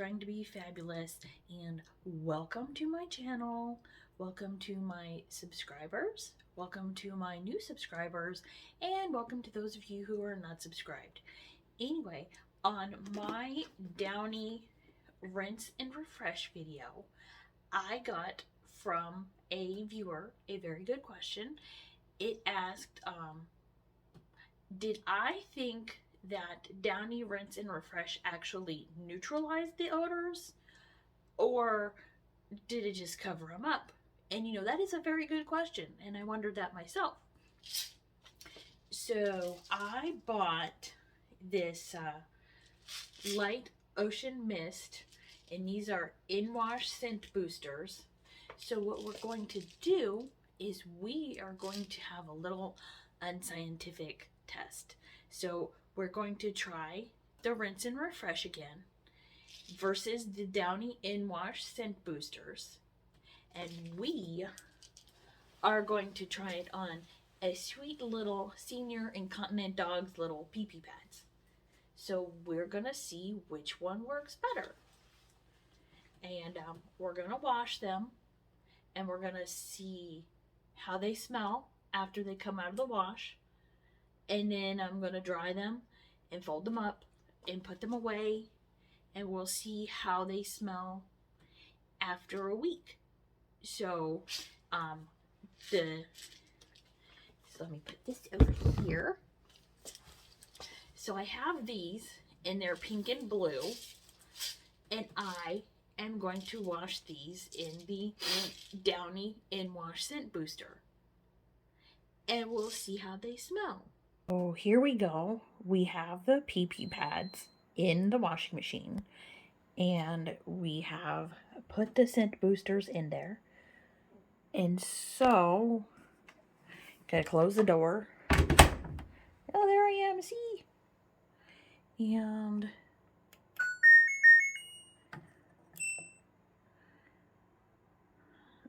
trying to be fabulous, and welcome to my channel. Welcome to my subscribers. Welcome to my new subscribers, and welcome to those of you who are not subscribed. Anyway, on my Downey Rinse and Refresh video, I got from a viewer a very good question. It asked, did I think that Downey Rinse and Refresh actually neutralized the odors, or did it just cover them up? And that is a very good question, and I wondered that myself. So I bought this light ocean mist, and these are in-wash scent boosters. So what we're going to do is we are going to have a little unscientific test. So we're going to try the Rinse and Refresh again versus the Downey in-wash scent boosters, and we are going to try it on a sweet little senior incontinent dog's little pee-pee pads. So we're gonna see which one works better, and we're gonna wash them, and we're gonna see how they smell after they come out of the wash, and then I'm gonna dry them and fold them up and put them away, and we'll see how they smell after a week. So let me put this over here. So I have these, and they're pink and blue, and I am going to wash these in the Downey in-wash scent booster, and we'll see how they smell. Oh, here we go. We have the pee-pee pads in the washing machine, and we have put the scent boosters in there. And so, gotta close the door. Oh, there I am, see? And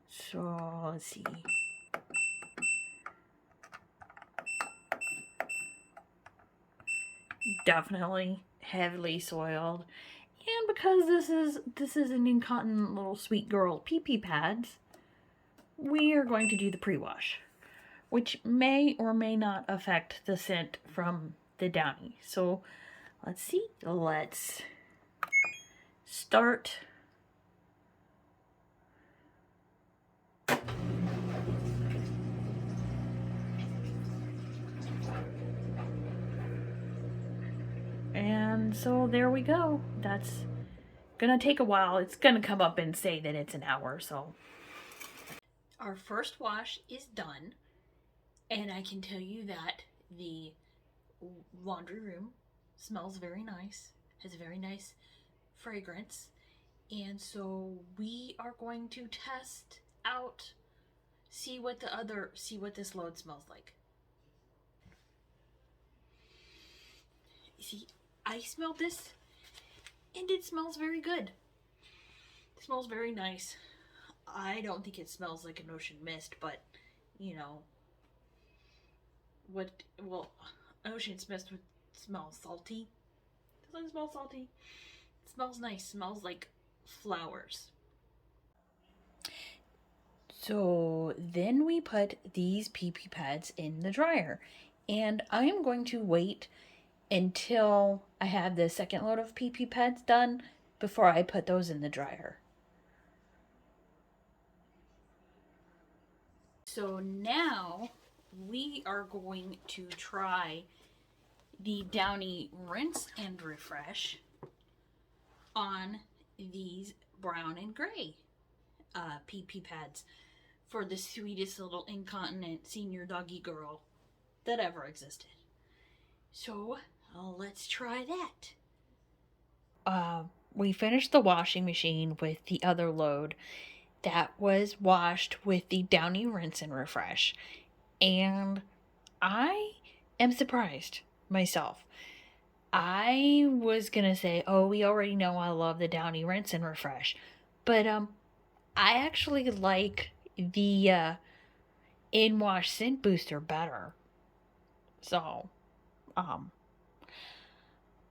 so, let's see. Definitely heavily soiled. And because this is an incontinent little sweet girl pee-pee pads, we are going to do the pre-wash, which may or may not affect the scent from the Downey. So let's see. Let's start. And so there we go. That's gonna take a while. It's gonna come up and say that it's an hour, so. Our first wash is done, and I can tell you that the laundry room smells very nice, has a very nice fragrance, and so we are going to test out, see what this load smells like. See, I smelled this, and it smells very good. It smells very nice. I don't think it smells like an ocean mist, but ocean mist would smell salty. Doesn't it smell salty? It smells nice. It smells like flowers. So then we put these pee-pee pads in the dryer, and I'm going to wait until I have the second load of pee-pee pads done before I put those in the dryer. So now we are going to try the Downey Rinse and Refresh on these brown and gray pee-pee pads for the sweetest little incontinent senior doggy girl that ever existed. So let's try that. We finished the washing machine with the other load that was washed with the Downey Rinse and Refresh, and I am surprised myself. I was gonna say, oh, we already know I love the Downey Rinse and Refresh, but I actually like the in-wash scent booster better. So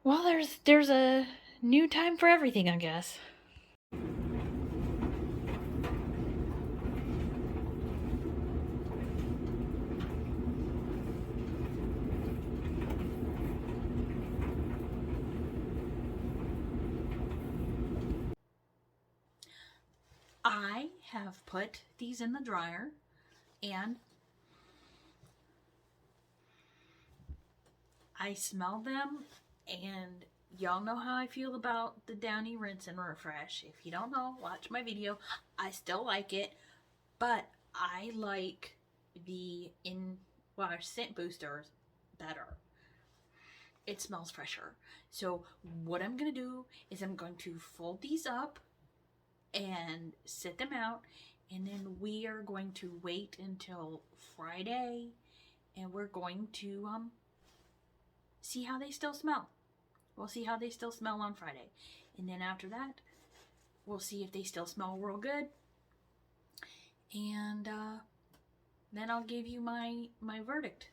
well, there's a New time for everything, I guess. I have put these in the dryer, and I smell them, and y'all know how I feel about the Downey Rinse and Refresh. If you don't know, watch my video. I still like it, but I like the scent boosters better. It smells fresher. So what I'm going to do is I'm going to fold these up and sit them out, and then we are going to wait until Friday, and we're going to see how they still smell. We'll see how they still smell on Friday, and then after that we'll see if they still smell real good, and then I'll give you my verdict.